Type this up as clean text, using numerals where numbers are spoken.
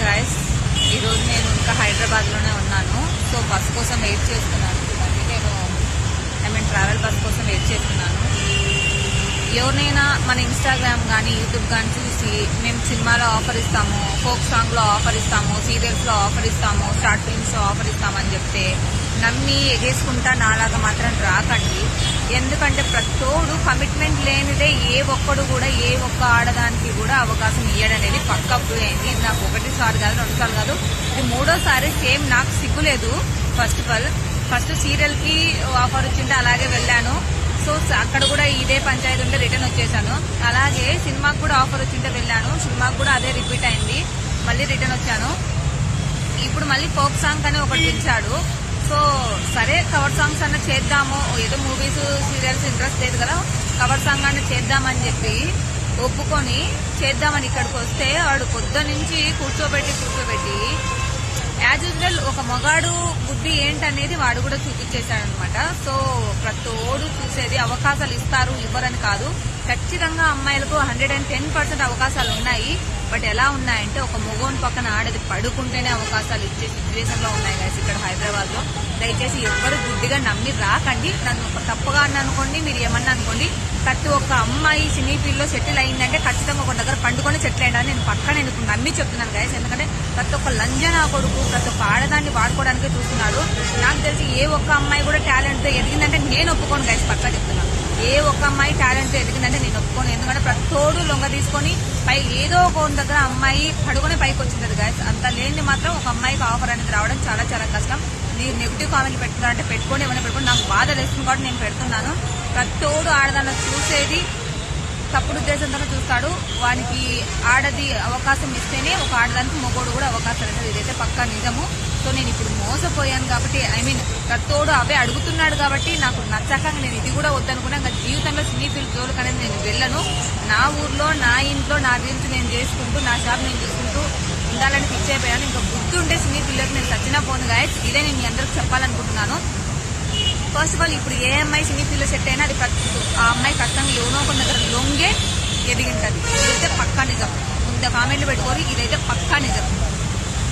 Morning guys. ఈరోజు నేను ఇంకా హైదరాబాద్లోనే ఉన్నాను. సో బస్ కోసం వెయిట్ చేస్తున్నాను. నేను ట్రావెల్ బస్ కోసం వెయిట్ చేస్తున్నాను. ఎవరినైనా మన ఇన్స్టాగ్రామ్ కానీ యూట్యూబ్ కానీ చూసి మేము సినిమాలో ఆఫర్ ఇస్తాము, ఫోక్ సాంగ్లో ఆఫర్ ఇస్తాము, సీరియల్స్లో ఆఫర్ ఇస్తాము, షార్ట్ ఫిల్మ్స్లో ఆఫర్ ఇస్తామని చెప్తే నమ్మి ఎగేసుకుంటా నాలాగా మాత్రం రాకండి. ఎందుకంటే ప్రతోడు కమిట్మెంట్ లేనిదే ఏ ఒక్కడు కూడా ఏ ఒక్క ఆడదానికి కూడా అవకాశం ఇయ్యడనేది పక్కా ప్రూవ్ అయింది. ఇది నాకు ఒకటిసారి కాదు, 2 సార్లు కాదు, ఇది 3వ సారి. సేమ్ నాకు సిగ్గులేదు. ఫస్ట్ సీరియల్ కి ఆఫర్ వచ్చింటే అలాగే వెళ్ళాను. సో అక్కడ కూడా ఇదే పంచాయతీ ఉంటే రిటర్న్ వచ్చేసాను. అలాగే సినిమాకు కూడా ఆఫర్ వచ్చింటే వెళ్ళాను. సినిమాకు కూడా అదే రిపీట్ అయింది. మళ్ళీ రిటర్న్ వచ్చాను. ఇప్పుడు మళ్ళీ ఫోక్ సాంగ్ అని ఒకటి పిలిచాడు. సో సరే కవర్ సాంగ్స్ అన్న చేద్దాము, ఏదో మూవీస్ సీరియల్స్ ఇంట్రెస్ట్ లేదు కదా, కవర్ సాంగ్ అన్న చేద్దామని చెప్పి ఒప్పుకొని చేద్దామని ఇక్కడికి వస్తే వాడు పొద్దు నుంచి కూర్చోబెట్టి యాజ్ యూజువల్ ఒక మగాడు బుద్ధి ఏంటనేది వాడు కూడా చూపించేశాడనమాట. సో ప్రతోడు చూసేది అవకాశాలు ఇస్తారు ఇవ్వరని కాదు, ఖచ్చితంగా అమ్మాయిలకు 110% అవకాశాలు ఉన్నాయి. బట్ ఎలా ఉన్నాయంటే ఒక మగోని పక్కన ఆడది పడుకుంటేనే అవకాశాలు ఇచ్చే సిచ్యువేషన్ లో ఉన్నాయి గైస్ ఇక్కడ హైదరాబాద్ లో. దయచేసి ఎవ్వరు గుడ్డిగా నమ్మి రాకండి. నన్ను తప్పుగా అనుకోండి, మీరు ఏమన్నా అనుకోండి. ప్రతి ఒక్క అమ్మాయి సినీ ఫీల్డ్ లో సెటిల్ అయిందంటే ఖచ్చితంగా ఒక దగ్గర పండుకొని సెటిల్ అయ్యాడని నేను పక్కన ఎందుకు నమ్మి చెప్తున్నాను గైస్. ఎందుకంటే ప్రతి ఒక్క లంజనా కొడుకు ప్రతి ఒక్క ఆడదాన్ని వాడుకోవడానికి చూస్తున్నాడు. నాకు తెలిసి ఏ ఒక్క అమ్మాయి కూడా టాలెంట్ తో ఎదిగిందంటే నేను ఒప్పుకోను గైస్, పక్కా చెప్తున్నాను. ఏ ఒక్క అమ్మాయి టాలెంట్ తో ఎదిగిందంటే నేను ఒప్పుకోను. ఎందుకంటే ప్రతోడు లొంగ తీసుకొని పై ఏదో ఒక దగ్గర అమ్మాయి పడుకొని పైకి వచ్చింది గైస్. అంత లేని మాత్రం ఒక అమ్మాయికి ఆఫర్ అనేది రావడం చాలా చాలా కష్టం. మీరు నెగిటివ్ కామెంట్ పెట్టుకున్నారంటే పెట్టుకోండి, ఏమైనా పెట్టుకోండి, నాకు బాధ వేస్తుంది కాబట్టి నేను పెడుతున్నాను. ప్రతోడు ఆడదాన్ని చూసేది తప్పుడు ఉద్దేశంతో చూస్తాడు. వానికి ఆడది అవకాశం ఇస్తేనే ఒక ఆడదానికి మగోడు కూడా అవకాశం ఇస్తుంది. ఇదైతే పక్కా నిజము. సో నేను ఇప్పుడు మోసపోయాను కాబట్టి ప్రతోడు అవే అడుగుతున్నాడు కాబట్టి నాకు నచ్చక నేను ఇది కూడా వద్దనుకున్నా. ఇంకా జీవితంలో సినీ ఫీల్డ్ జోలికి అనేది నేను వెళ్ళను. నా ఊర్లో నా ఇంట్లో నా రీల్స్ నేను చేసుకుంటూ నా షాప్ నేను చూసుకుంటూ ఉండాలని ఫిక్స్ అయిపోయాను. ఇంకా బుద్ధి ఉంటే సినీ ఫీల్డ్కి నేను సచ్చినా పోను గాయస్. ఇదే నేను మీ అందరికి చెప్పాలనుకుంటున్నాను. ఫస్ట్ ఆఫ్ ఆల్ ఇప్పుడు ఏ అమ్మాయి సినీ ఫీల్డ్ సెట్ అయినా అది ఆ అమ్మాయి ఖచ్చితంగా ఎవరో ఒక దగ్గర లొంగే ఎదిగింటది. ఇదైతే పక్కా నిజం. ఇంత కామెంట్లు పెట్టుకోరు, ఇదైతే పక్కా నిజం.